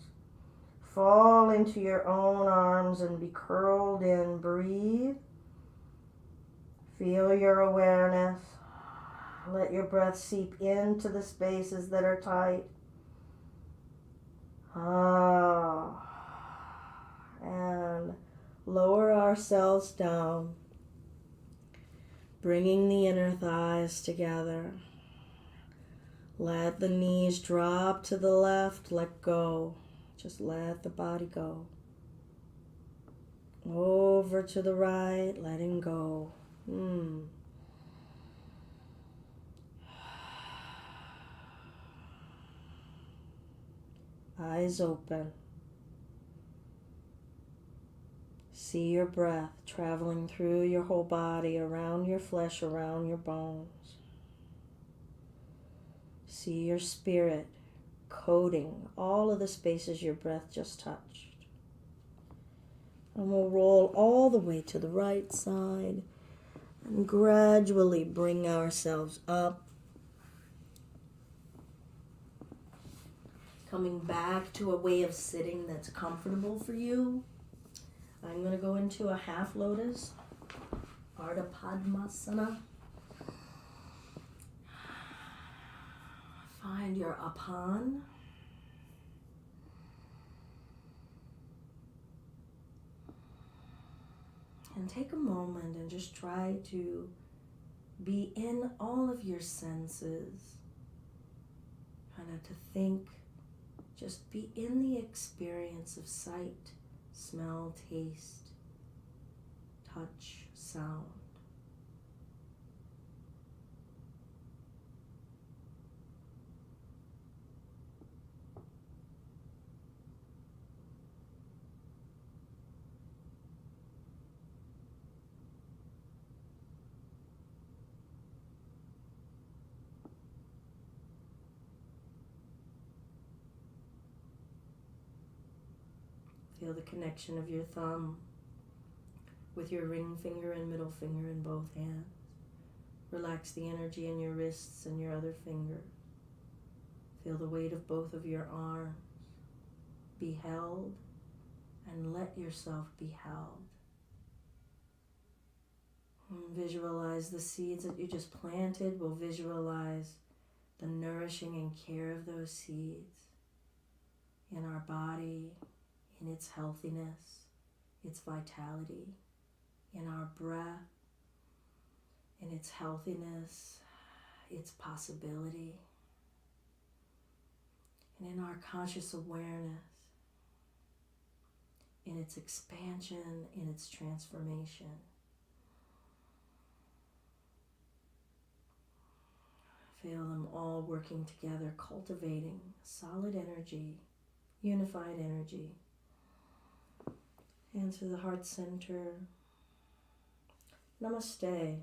Fall into your own arms and be curled in. Breathe. Feel your awareness. Let your breath seep into the spaces that are tight. And lower ourselves down, bringing the inner thighs together. Let the knees drop to the left, let go. Just let the body go. Over to the right, letting go. Eyes open. See your breath traveling through your whole body, around your flesh, around your bones. See your spirit coating all of the spaces your breath just touched. And we'll roll all the way to the right side and gradually bring ourselves up. Coming back to a way of sitting that's comfortable for you. I'm going to go into a half lotus, Ardha Padmasana. Find your Apan. And take a moment and just try to be in all of your senses. Kind of to think, just be in the experience of sight, smell, taste, touch, sound. Feel the connection of your thumb with your ring finger and middle finger in both hands. Relax the energy in your wrists and your other finger. Feel the weight of both of your arms. Be held and let yourself be held. And visualize the seeds that you just planted. We'll visualize the nourishing and care of those seeds in our body, in its healthiness, its vitality, in our breath, in its healthiness, its possibility, and in our conscious awareness, in its expansion, in its transformation. Feel them all working together, cultivating solid energy, unified energy. Hands to the heart center. Namaste.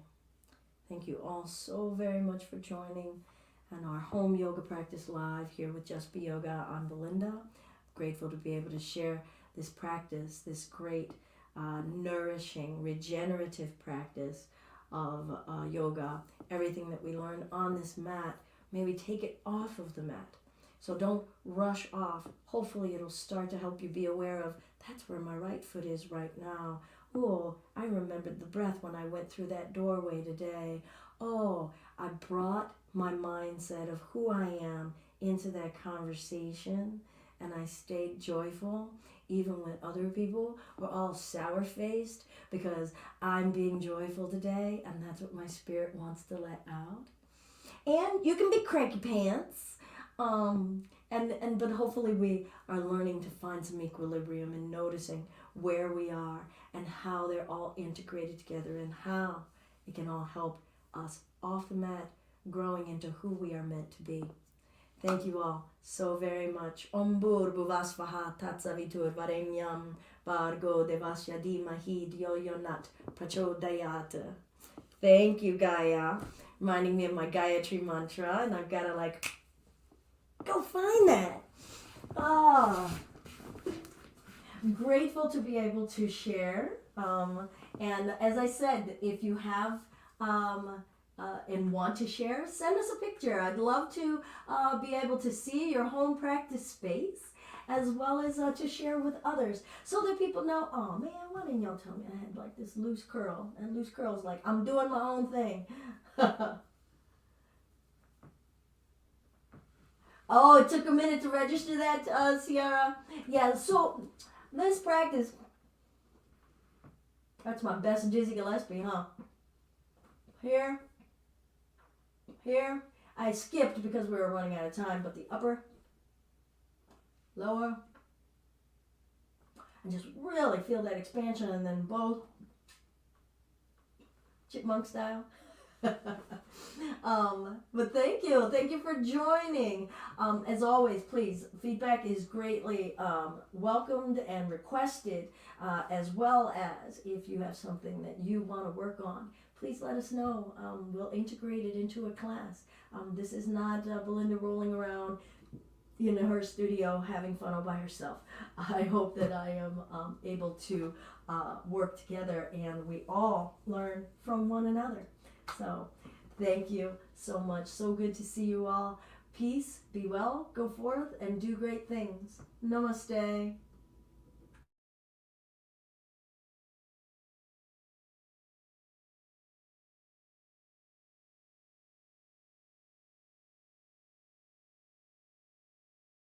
Thank you all so very much for joining on our home yoga practice live here with Just Be Yoga on Belinda. Grateful to be able to share this practice, this great, nourishing, regenerative practice of yoga. Everything that we learn on this mat, maybe take it off of the mat. So don't rush off. Hopefully it'll start to help you be aware of, that's where my right foot is right now. Oh, I remembered the breath when I went through that doorway today. Oh, I brought my mindset of who I am into that conversation, and I stayed joyful even when other people were all sour-faced because I'm being joyful today, and that's what my spirit wants to let out. And you can be cranky pants. But hopefully we are learning to find some equilibrium and noticing where we are and how they're all integrated together and how it can all help us off the mat growing into who we are meant to be. Thank you all so very much. Om Bhurvuvasvaha Tatsavitur Varenyam Bhargo Devasya Dhimahi Dhyo Yonat Prachodayat. Thank you, Gaia. Reminding me of my Gayatri mantra, and I've got to go find that. I'm grateful to be able to share. And as I said, if you have and want to share, send us a picture. I'd love to be able to see your home practice space as well as to share with others so that people know, oh man, why didn't y'all tell me I had this loose curl? And loose curl's I'm doing my own thing. Oh, it took a minute to register that, Sierra. Yeah, so this practice, that's my best Dizzy Gillespie, huh? Here. I skipped because we were running out of time, but the upper, lower, and just really feel that expansion, and then both, chipmunk style. But thank you for joining. As always, please, feedback is greatly welcomed and requested, as well as if you have something that you want to work on, please let us know. We'll integrate it into a class. This is not Belinda rolling around in her studio having fun all by herself. I hope that I am able to work together and we all learn from one another. So thank you so much. So good to see you all. Peace, be well, go forth, and do great things. Namaste.